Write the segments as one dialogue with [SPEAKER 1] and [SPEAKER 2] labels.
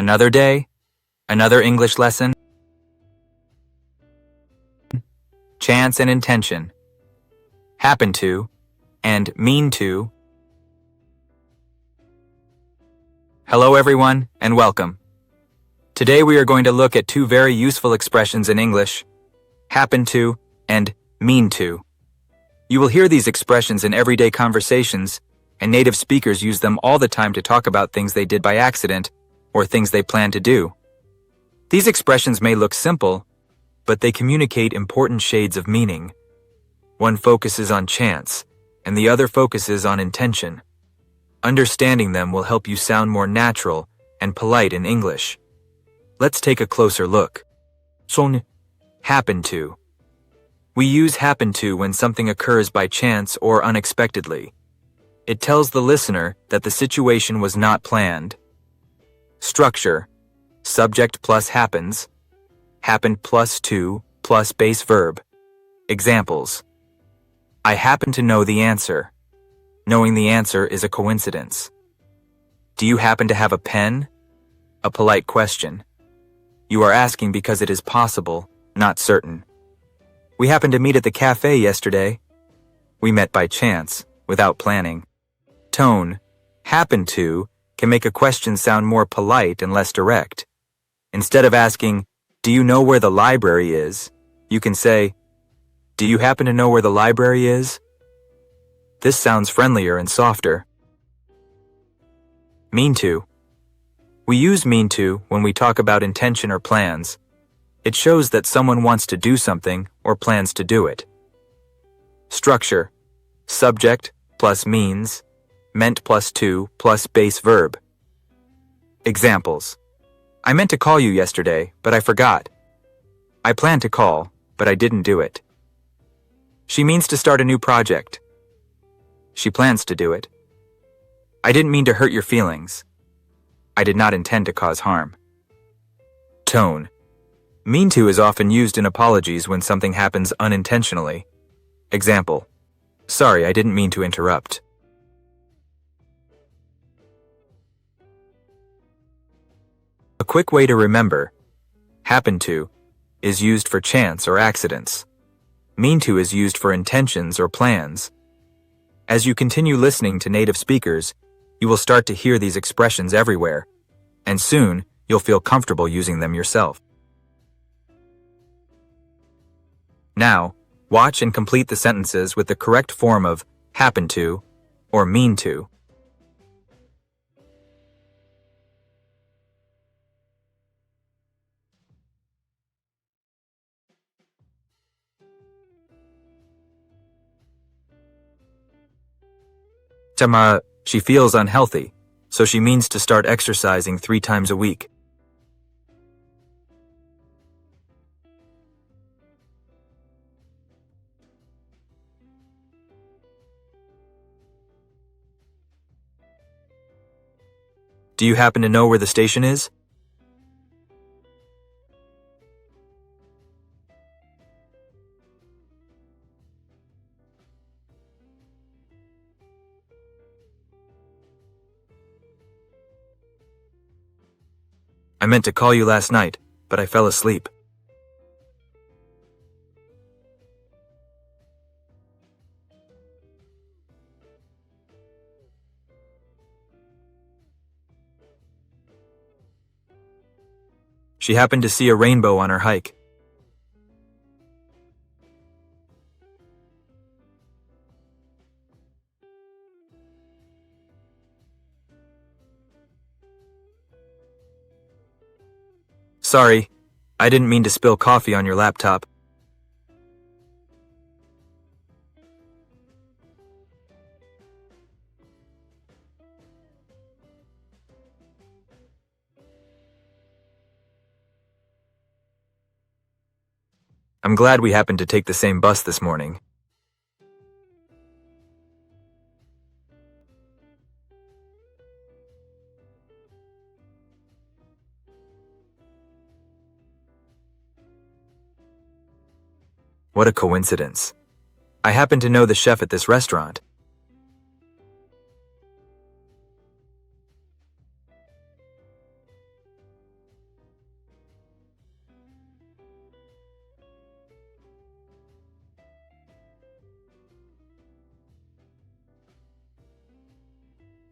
[SPEAKER 1] Another day, another English lesson, chance and intention, happen to, and mean to. Hello everyone, and welcome. Today we are going to look at two very useful expressions in English, happen to and mean to. You will hear these expressions in everyday conversations, and native speakers use them all the time to talk about things they did by accident or things they plan to do. These expressions may look simple, but they communicate important shades of meaning. One focuses on chance, and the other focuses on intention. Understanding them will help you sound more natural and polite in English. Let's take a closer look. 손, happen to. We use happen to when something occurs by chance or unexpectedly. It tells the listener that the situation was not planned. Structure, subject plus happens, happened plus to plus base verb. Examples. I happen to know the answer. Knowing the answer is a coincidence. Do you happen to have a pen? A polite question. You are asking because it is possible, not certain. We happened to meet at the cafe yesterday. We met by chance, without planning. Tone, happen to, can make a question sound more polite and less direct. Instead of asking, do you know where the library is? You can say, do you happen to know where the library is? This sounds friendlier and softer. Mean to. We use mean to when we talk about intention or plans. It shows that someone wants to do something or plans to do it. Structure, subject plus means, meant plus to plus base verb. Examples. I meant to call you yesterday, but I forgot. I planned to call, but I didn't do it. She means to start a new project. She plans to do it. I didn't mean to hurt your feelings. I did not intend to cause harm. Tone. Mean to is often used in apologies when something happens unintentionally. Example. Sorry, I didn't mean to interrupt. A quick way to remember, happen to, is used for chance or accidents. Mean to is used for intentions or plans. As you continue listening to native speakers, you will start to hear these expressions everywhere, and soon you'll feel comfortable using them yourself. Now, watch and complete the sentences with the correct form of happen to or mean to. She feels unhealthy, so she means to start exercising 3 times a week. Do you happen to know where the station is? I meant to call you last night, but I fell asleep. She happened to see a rainbow on her hike. Sorry, I didn't mean to spill coffee on your laptop. I'm glad we happened to take the same bus this morning. What a coincidence. I happen to know the chef at this restaurant.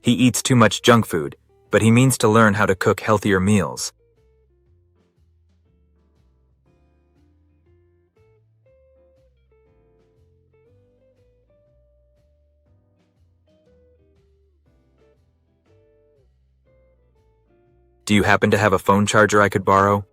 [SPEAKER 1] He eats too much junk food, but he means to learn how to cook healthier meals. Do you happen to have a phone charger I could borrow?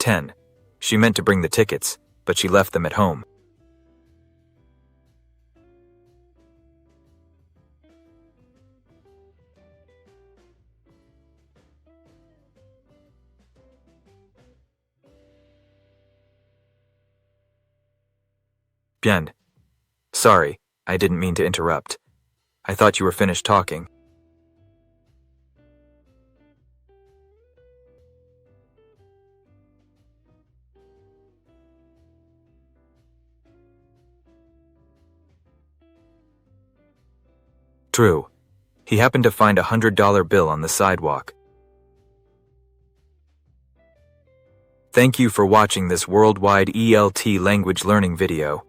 [SPEAKER 1] Ten. She meant to bring the tickets, but she left them at home. Bien. Sorry, I didn't mean to interrupt. I thought you were finished talking. True. He happened to find $100 bill on the sidewalk. Thank you for watching this worldwide ELT language learning video.